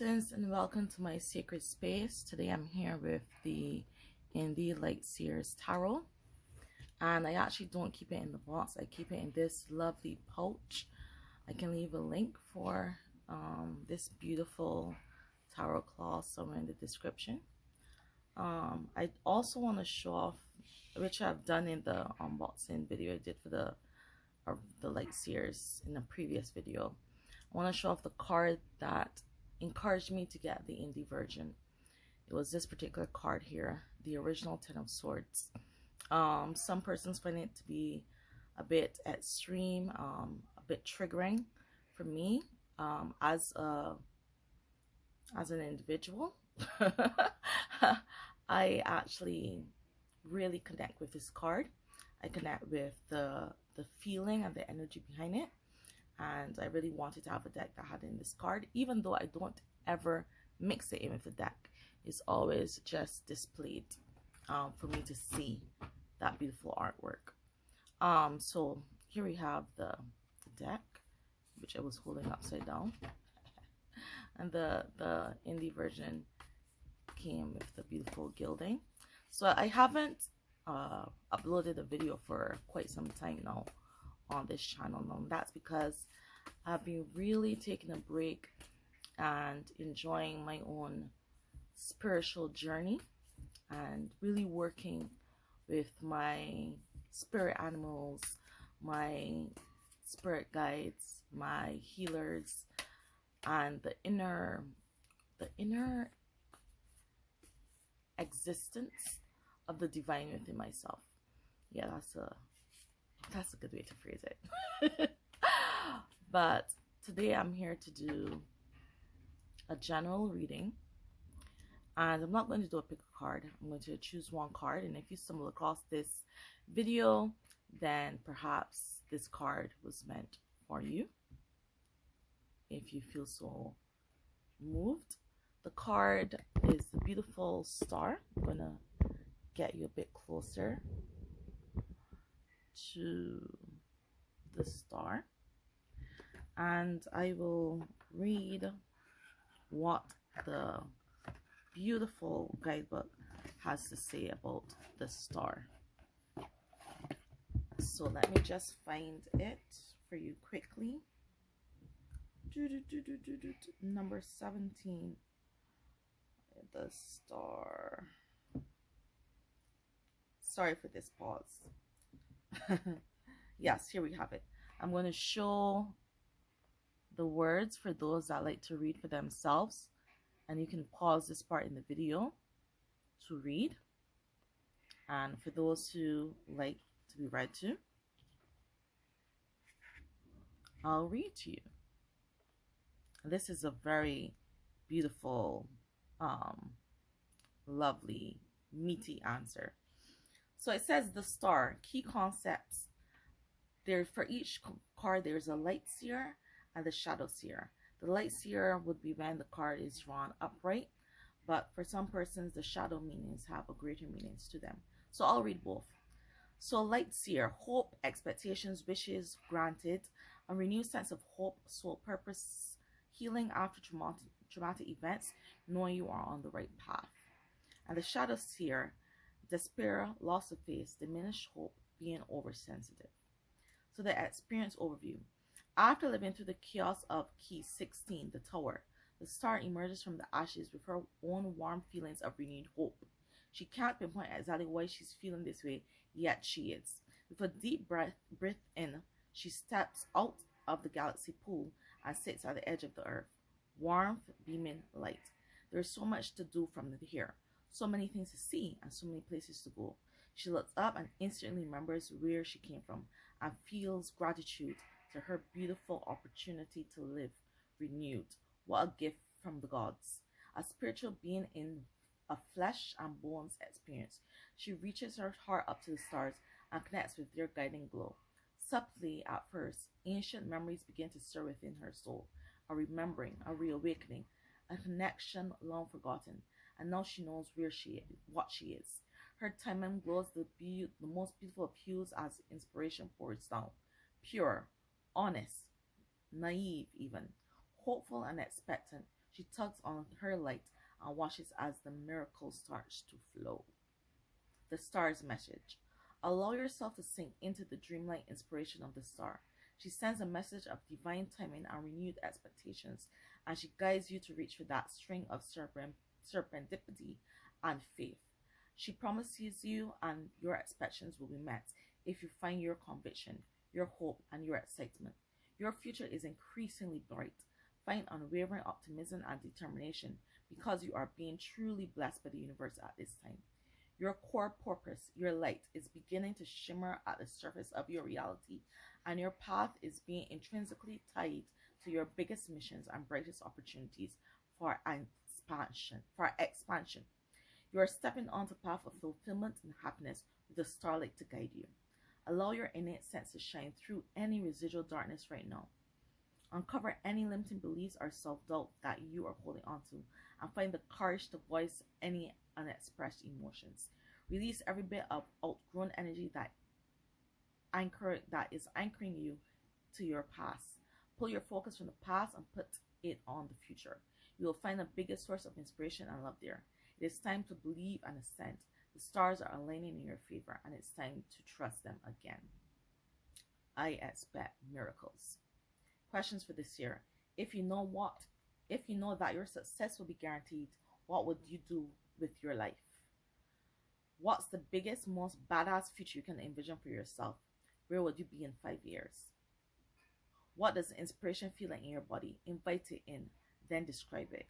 Blessings and welcome to my sacred space. Today I'm here with the Indie Light Seers Tarot, and I actually don't keep it in the box. I keep it in this lovely pouch. I can leave a link for this beautiful tarot cloth somewhere in the description. I also want to show off, which I've done in the unboxing video I did for the Light Seers in the previous video. I want to show off the card that encouraged me to get the Indie version. It was this particular card here, the original Ten of Swords. Some persons find it to be a bit extreme, a bit triggering for me as an individual. I actually really connect with this card. I connect with the feeling and the energy behind it. And I really wanted to have a deck that had in this card, even though I don't ever mix it in with the deck. It's always just displayed for me to see that beautiful artwork. So here we have the deck, which I was holding upside down. And the Indie version came with the beautiful gilding. So I haven't uploaded a video for quite some time now on this channel. Now that's because I've been really taking a break and enjoying my own spiritual journey and really working with my spirit animals, my spirit guides, my healers, and the inner existence of the divine within myself. Yeah, that's a good way to phrase it. But today I'm here to do a general reading, and I'm not going to do a pick a card. I'm going to choose one card, and if you stumble across this video, then perhaps this card was meant for you, if you feel so moved. The card is the beautiful star. I'm gonna get you a bit closer to the star, and I will read what the beautiful guidebook has to say about the star. So let me just find it for you quickly. Number 17, the star. Sorry for this pause. Yes, here we have it. I'm going to show the words for those that like to read for themselves, and you can pause this part in the video to read, and for those who like to be read to, I'll read to you. This is a very beautiful, lovely, meaty answer. So it says the star, key concepts. There, for each card, there's a light seer and the shadow seer. The light seer would be when the card is drawn upright, but for some persons, the shadow meanings have a greater meanings to them. So I'll read both. So light seer, hope, expectations, wishes granted, a renewed sense of hope, soul purpose, healing after traumatic events, knowing you are on the right path. And the shadow seer, despair, loss of faith, diminished hope, being oversensitive. So the experience overview. After living through the chaos of key 16, the tower, the star emerges from the ashes with her own warm feelings of renewed hope. She can't pinpoint exactly why she's feeling this way, yet she is. With a deep breath in, she steps out of the galaxy pool and sits at the edge of the earth. Warmth, beaming light. There's so much to do from here. So many things to see and so many places to go. She looks up and instantly remembers where she came from and feels gratitude to her beautiful opportunity to live renewed. What a gift from the gods. A spiritual being in a flesh and bones experience. She reaches her heart up to the stars and connects with their guiding glow. Subtly at first, ancient memories begin to stir within her soul. A remembering, a reawakening, a connection long forgotten. And now she knows where she is, what she is. Her diamond glows the most beautiful of hues as inspiration pours down. Pure, honest, naive even, hopeful and expectant, she She tugs on her light and watches as the miracle starts to flow. The star's message. Allow yourself to sink into the dreamlike inspiration of the star. She sends a message of divine timing and renewed expectations, and she guides you to reach for that string of serendipity and faith. She promises you and your expectations will be met if you find your conviction, your hope, and your excitement. Your future is increasingly bright. Find unwavering optimism and determination because you are being truly blessed by the universe at this time. Your core purpose, your light, is beginning to shimmer at the surface of your reality, and your path is being intrinsically tied to your biggest missions and brightest opportunities for expansion. You are stepping onto a path of fulfillment and happiness with the starlight to guide you. Allow your innate sense to shine through any residual darkness right now. Uncover any limiting beliefs or self-doubt that you are holding onto, and find the courage to voice any unexpressed emotions. Release every bit of outgrown energy that is anchoring you to your past. Pull your focus from the past and put it on the future. You will find the biggest source of inspiration and love there. It is time to believe and ascend. The stars are aligning in your favor, and it's time to trust them again. I expect miracles. Questions for this year. If you know that your success will be guaranteed, what would you do with your life? What's the biggest, most badass future you can envision for yourself? Where would you be in 5 years? What does inspiration feel like in your body? Invite it in, then describe it.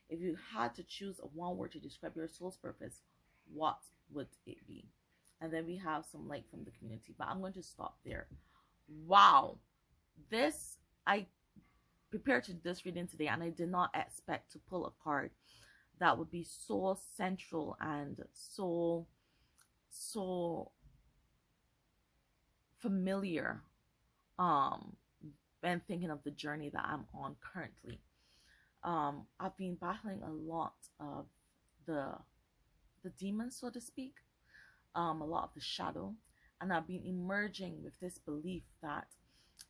If you had to choose one word to describe your soul's purpose, what would it be? And then we have some like from the community, but I'm going to stop there. Wow. I prepared to do this reading today, and I did not expect to pull a card that would be so central and so familiar when thinking of the journey that I'm on currently. I've been battling a lot of the demons, so to speak, a lot of the shadow, and I've been emerging with this belief that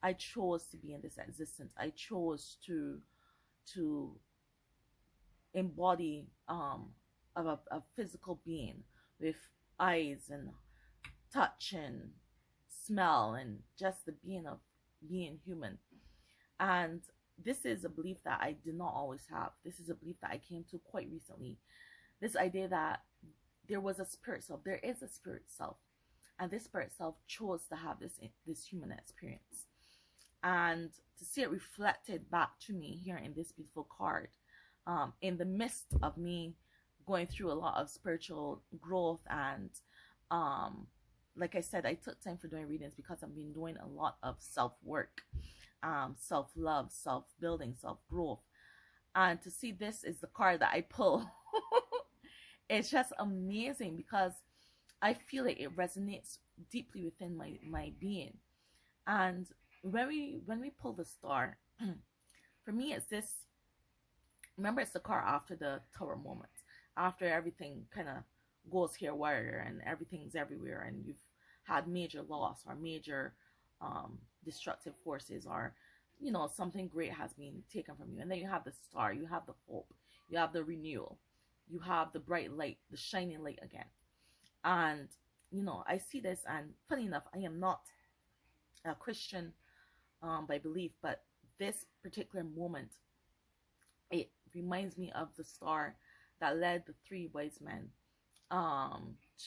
I chose to be in this existence. I chose to embody a physical being with eyes and touch and smell and just the being of being human. And this is a belief that I did not always have. This is a belief that I came to quite recently. This idea that there was a spirit self. There is a spirit self. And this spirit self chose to have this human experience. And to see it reflected back to me here in this beautiful card, in the midst of me going through a lot of spiritual growth and like I said, I took time for doing readings because I've been doing a lot of self-work, self-love, self-building, self-growth. And to see this is the card that I pull, it's just amazing because I feel like it resonates deeply within my being. And when we pull the star, for me it's this, remember, it's the card after the tower moment, after everything kind of goes haywire and everything's everywhere and you've had major loss or major destructive forces, or something great has been taken from you. And then you have the star, you have the hope, you have the renewal, you have the bright light, the shining light again. And I see this, and funny enough, I am not a Christian by belief, but this particular moment, it reminds me of the star that led the three wise men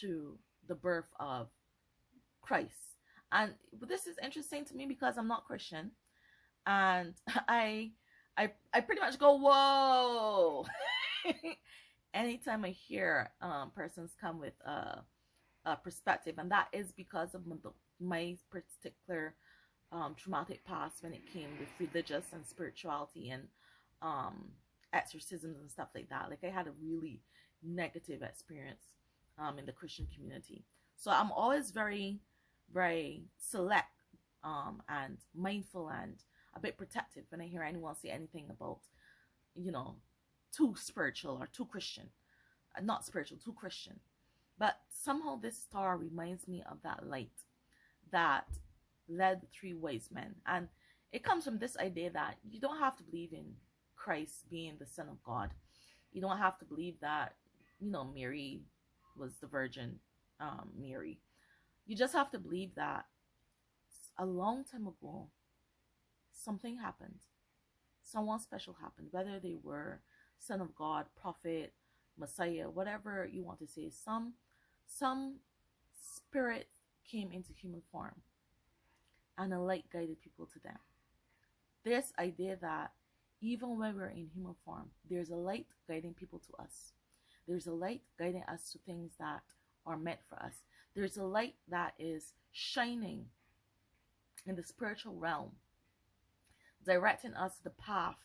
to the birth of Christ. And this is interesting to me because I'm not Christian, and I pretty much go, whoa. Anytime I hear persons come with a perspective, and that is because of my particular traumatic past when it came with religious and spirituality and exorcisms and stuff like that. Like, I had a really negative experience in the Christian community, so I'm always very, very select and mindful and a bit protective when I hear anyone say anything about too spiritual or too Christian. Not spiritual, too Christian. But somehow this star reminds me of that light that led the three wise men. And it comes from this idea that you don't have to believe in Christ being the Son of God. You don't have to believe that, Mary was the Virgin Mary. You just have to believe that a long time ago, something happened. Someone special happened, whether they were Son of God, Prophet, Messiah, whatever you want to say. Some spirit came into human form and a light guided people to them. This idea that even when we're in human form, there's a light guiding people to us. There's a light guiding us to things that are meant for us. There's a light that is shining in the spiritual realm, directing us to the path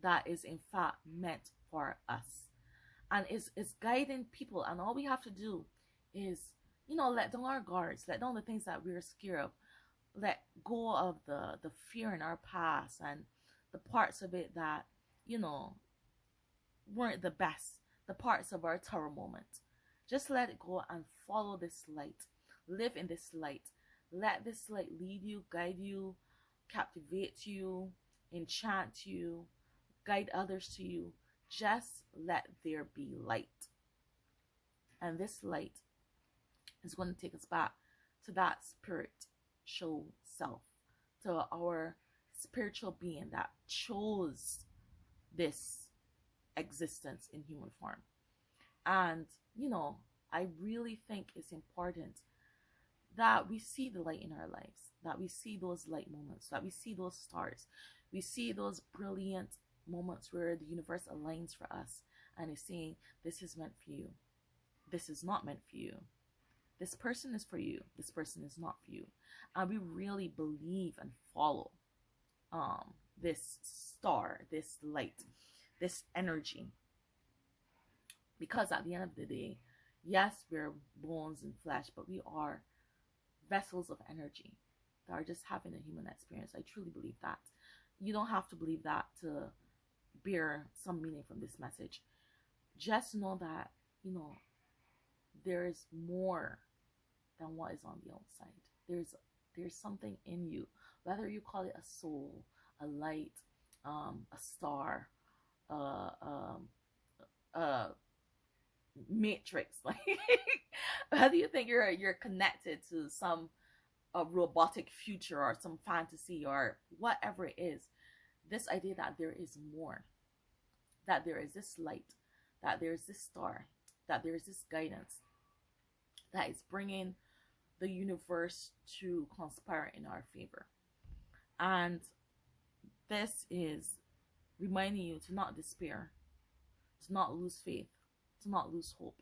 that is in fact meant for us. And it's guiding people. And all we have to do is, let down our guards, let down the things that we're scared of, let go of the fear in our past and the parts of it that, weren't the best, the parts of our terror moment. Just let it go and follow this light. Live in this light. Let this light lead you, guide you, captivate you, enchant you, guide others to you. Just let there be light. And this light is going to take us back to that spiritual self, to our spiritual being that chose this existence in human form. And, I really think it's important that we see the light in our lives, that we see those light moments, that we see those stars, we see those brilliant moments where the universe aligns for us and is saying, this is meant for you, this is not meant for you, this person is for you, this person is not for you. And we really believe and follow this star, this light, this energy, because at the end of the day, yes, we're bones and flesh, but we are vessels of energy that are just having a human experience. I truly believe that. You don't have to believe that to bear some meaning from this message. Just know that, there is more than what is on the outside. There's something in you, whether you call it a soul, a light, a star, matrix. Like, how do you think you're connected to some robotic future or some fantasy or whatever it is? This idea that there is more, that there is this light, that there is this star, that there is this guidance that is bringing the universe to conspire in our favor. And this is reminding you to not despair, to not lose faith, to not lose hope.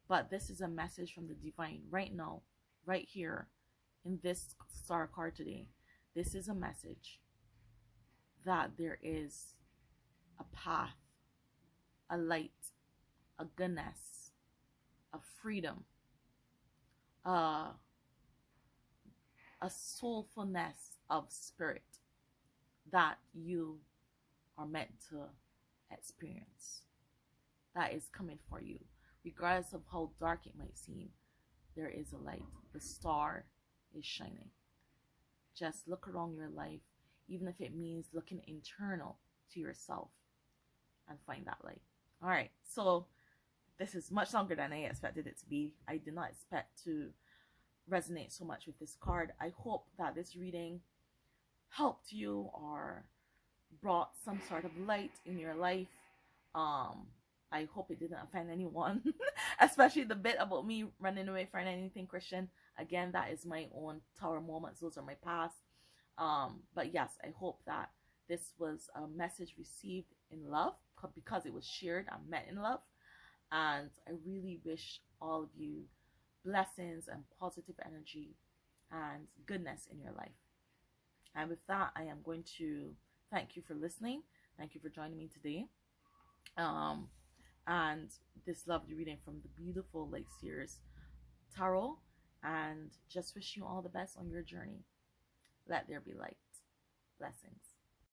But this is a message from the divine right now, right here in this star card today. This is a message that there is a path, a light, a goodness, a freedom, a soulfulness of spirit that you are meant to experience, that is coming for you. Regardless of how dark it might seem, there is a light. The star is shining. Just look around your life, even if it means looking internal to yourself, and find that light. All right, so this is much longer than I expected it to be. I did not expect to resonate so much with this card. I hope that this reading helped you or brought some sort of light in your life. I hope it didn't offend anyone, especially the bit about me running away from anything Christian. Again, that is my own tower moments. Those are my past. But yes, I hope that this was a message received in love, because it was shared and met in love. And I really wish all of you blessings and positive energy and goodness in your life. And with that, I am going to thank you for listening. Thank you for joining me today. And this lovely reading from the beautiful Light Seers Tarot. And just wish you all the best on your journey. Let there be light. Blessings.